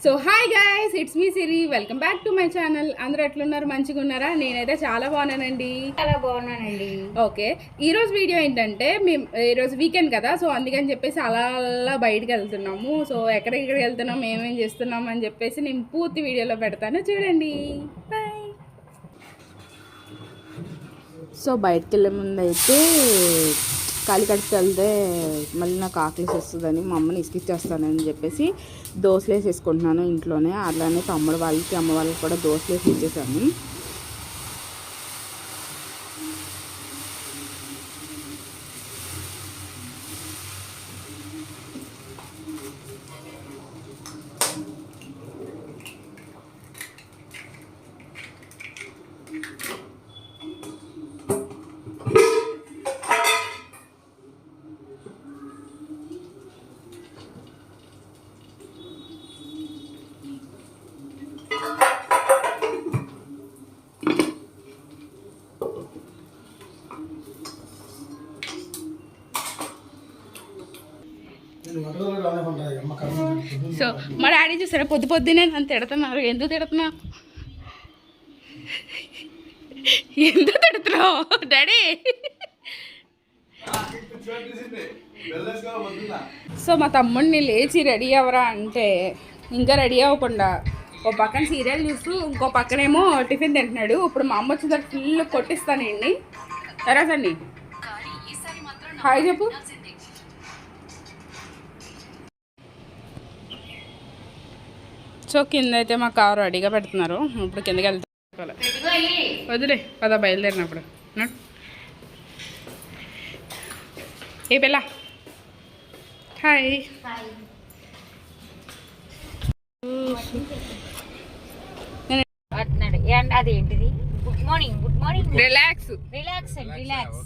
So hi guys, it's me Siri. Welcome back to my channel. అందరూ ఎట్లున్నారు? మంచిగా ఉన్నారా? నేనైతే చాలా బాగున్నానండి. ఓకే, ఈరోజు వీడియో ఏంటంటే మేము ఈరోజు వీకెండ్ కదా, సో అందుకని చెప్పేసి అలా అలా బయటకు వెళ్తున్నాము. సో ఎక్కడెక్కడికి వెళ్తున్నాము, ఏమేం చేస్తున్నాము అని చెప్పేసి నేను పూర్తి వీడియోలో పెడతాను, చూడండి. బాయ్. సో బయటకు వెళ్ళే ముందు అయితే ఖాళీ కడుపుకి వెళ్తే మళ్ళీ నాకు ఆకలిసి వస్తుందని మా అమ్మని ఇసుకిచ్చేస్తానని చెప్పేసి దోశలు వేసేసుకుంటున్నాను ఇంట్లోనే. అలానే తమ్ముడు వాళ్ళకి అమ్మ వాళ్ళకి కూడా దోశలు వేసి ఇచ్చేసాను. సో మా డాడీ చూసారా, పొద్దునే నన్ను తిడుతున్నారు. ఎందుకు తిడుతున్నావు డాడీ? సో మా తమ్ముడిని లేచి రెడీ అవ్వరా అంటే ఇంకా రెడీ అవ్వకుండా ఓ పక్కన సీరియల్ చూస్తూ ఇంకో పక్కనేమో టిఫిన్ తింటున్నాడు. ఇప్పుడు మా అమ్మ వచ్చేసరికి ఫుల్ కొట్టిస్తానండి. సరేసండి, హాయ్ చెప్పు. సో కింద అయితే మా కారు రెడీగా పెడుతున్నారు. ఇప్పుడు కిందకి వెళ్తాం. వదిలే పదా, బయలుదేరినప్పుడు. ఏ పిల్ల, హాయ్. అదేంటిది? Good morning, good morning. Relax relax relax.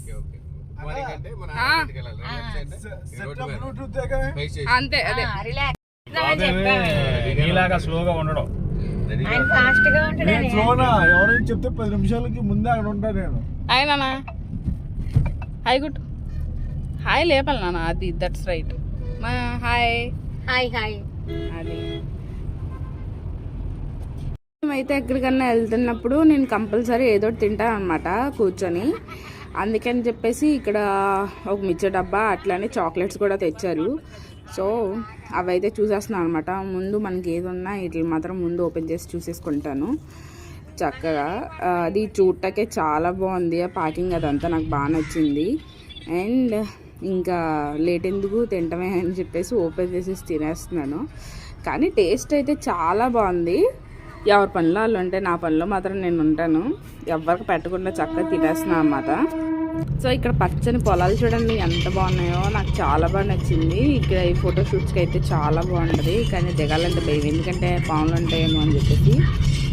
అంతే, అదే రిలాక్స్. నీలాగా స్లోగా ఉండడం. ఫాస్ట్ గా ఉంటాడు. ఎవరైనా చెప్తే 10 నిమిషాలకి ముందే అక్కడ ఉంటా నేను. హాయ్ నాన్న, హాయ్ గుడ్, హాయ్ లేపాలి నాన్న. అది that's right. Hi hi hi. అది మేమైతే ఎక్కడికన్నా వెళ్తున్నప్పుడు నేను కంపల్సరీ ఏదో తింటాను అనమాట కూర్చొని. అందుకని చెప్పేసి ఇక్కడ ఒక మిర్చి డబ్బా అట్లానే చాక్లెట్స్ కూడా తెచ్చారు. సో అవైతే చూసేస్తున్నాను అనమాట. ముందు మనకి ఏది ఉన్నా ఇట్లా మాత్రం ముందు ఓపెన్ చేసి చూసేసుకుంటాను చక్కగా. అది చూడటాకే చాలా బాగుంది. ఆ ప్యాకింగ్ అదంతా నాకు బాగా నచ్చింది. అండ్ ఇంకా లేట్ ఎందుకు తింటమే అని చెప్పేసి ఓపెన్ చేసేసి తినేస్తున్నాను. కానీ టేస్ట్ అయితే చాలా బాగుంది. ఎవరి పనిలో వాళ్ళు ఉంటే నా పనిలో మాత్రం నేను ఉంటాను. ఎవరికి పెట్టకుండా చక్కగా తినేస్తున్నాను అన్నమాట. సో ఇక్కడ పచ్చని పొలాలు చూడండి ఎంత బాగున్నాయో, నాకు చాలా బాగా నచ్చింది. ఇక్కడ ఈ ఫోటోషూట్స్కి అయితే చాలా బాగుంటుంది. కానీ దిగాలంటే భయం, ఎందుకంటే పాములు ఉంటాయేమో అని చెప్పేసి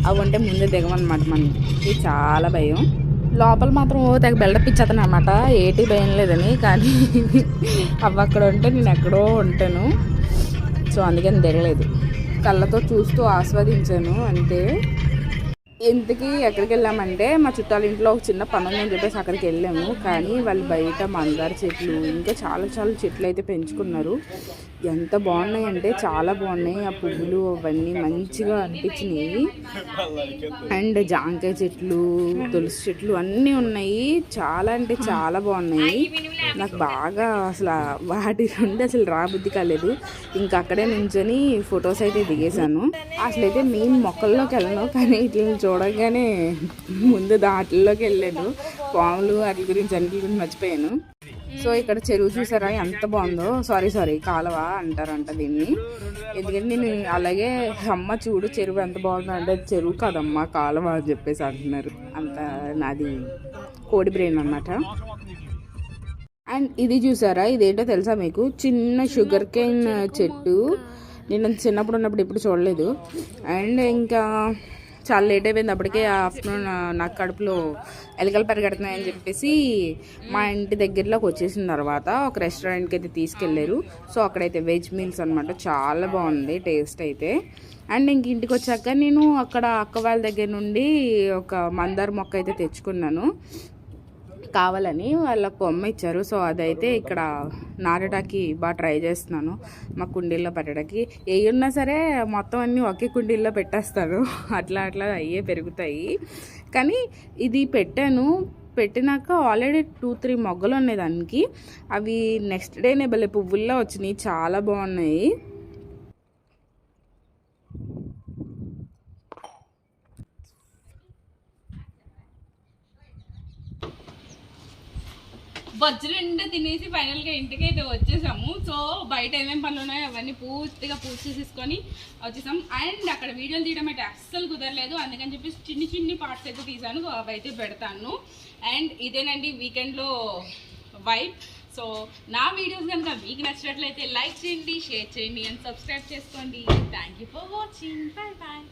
అవి ఉంటే ముందే దిగమన్నమాట మనకి. చాలా భయం. లోపల మాత్రం తెగ బిల్డప్ ఇచ్చేస్తాను అనమాట, ఏటి భయం లేదని. కానీ అవి అక్కడ ఉంటే నేను ఎక్కడో ఉంటాను. సో అందుకని దిగలేదు, కళ్ళతో చూస్తూ ఆస్వాదించాను అంతే. ఇంతకీ ఎక్కడికి వెళ్ళామంటే మా చుట్టాల ఇంట్లో ఒక చిన్న పని ఉందని చెప్పేసి అక్కడికి వెళ్ళాము. కానీ వాళ్ళు బయట మందార చెట్లు ఇంకా చాలా చాలా చెట్లు అయితే పెంచుకున్నారు. ఎంత బాగున్నాయి అంటే చాలా బాగున్నాయి. ఆ పువ్వులు అవన్నీ మంచిగా అనిపించినాయి. అండ్ జాంకాయ చెట్లు, తులసి చెట్లు అన్నీ ఉన్నాయి. చాలా అంటే చాలా బాగున్నాయి. నాకు బాగా అసలు వాటి నుండి అసలు రాబుద్ధి కాలేదు. ఇంకా అక్కడే నించొని ఫొటోస్ అయితే దిగేశాను. అసలు అయితే నేను మొక్కల్లోకి వెళ్ళను, కానీ ఇట్లా చూడగానే ముందు దాటిల్లోకి వెళ్ళాను. పాములు వాటి గురించి అన్నిటి గురించి మర్చిపోయాను. సో ఇక్కడ చెరువు చూసారా ఎంత బాగుందో. సారీ కాలువ అంటారంట దీన్ని. ఎందుకంటే నేను అలాగే అమ్మ చూడు చెరువు ఎంత బాగుందో అంటే చెరువు కాదమ్మా కాలువ అని చెప్పేసి అంటున్నారు. అంత నాది కోడి బ్రెయిన్ అన్నమాట. అండ్ ఇది చూసారా, ఇదేంటో తెలుసా మీకు? చిన్న షుగర్ కేన్ చెట్టు. నేను చిన్నప్పుడు ఉన్నప్పుడు ఎప్పుడు చూడలేదు. అండ్ ఇంకా చాలా లేట్ అయిపోయింది అప్పటికే. ఆఫ్టర్నూన్ నాకు కడుపులో ఎలకలు పరిగెడుతున్నాయని చెప్పేసి మా ఇంటి దగ్గరలోకి వచ్చేసిన తర్వాత ఒక రెస్టారెంట్కి అయితే తీసుకెళ్ళారు. సో అక్కడైతే వెజ్ మీల్స్ అనమాట, చాలా బాగుంది టేస్ట్ అయితే. అండ్ ఇంక ఇంటికి వచ్చాక నేను అక్కడ అక్క వాళ్ళ దగ్గర నుండి ఒక మందార మొక్క అయితే తెచ్చుకున్నాను. కావాలని వాళ్ళ కొమ్మ ఇచ్చారు. సో అదైతే ఇక్కడ నాటడానికి బాగా ట్రై చేస్తున్నాను, మా కుండీల్లో పెట్టడానికి. ఏ ఉన్నా సరే మొత్తం అన్నీ ఒకే కుండీల్లో పెట్టేస్తాను, అట్లా అయ్యే పెరుగుతాయి. కానీ ఇది పెట్టినాక ఆల్రెడీ 2-3 మొగ్గలు ఉన్నాయి దానికి. అవి నెక్స్ట్ డేనే భలే పువ్వుల్లో వచ్చినాయి, చాలా బాగున్నాయి. బజ్జులుండి తినేసి ఫైనల్గా ఇంటికి అయితే వచ్చేసాము. సో బయట ఏమేమి పనులు ఉన్నాయో అవన్నీ పూర్తిగా పూజ చేసేసుకొని వచ్చేసాం. అండ్ అక్కడ వీడియోలు తీయడం అయితే అస్సలు కుదరలేదు, అందుకని చెప్పి చిన్ని పార్ట్స్ అయితే తీసాను, అవి అయితే పెడతాను. అండ్ ఇదేనండి వీకెండ్లో వైబ్. సో నా వీడియోస్ కనుక మీకు నచ్చినట్లయితే లైక్ చేయండి, షేర్ చేయండి అండ్ సబ్స్క్రైబ్ చేసుకోండి. Thank you for watching. Bye bye.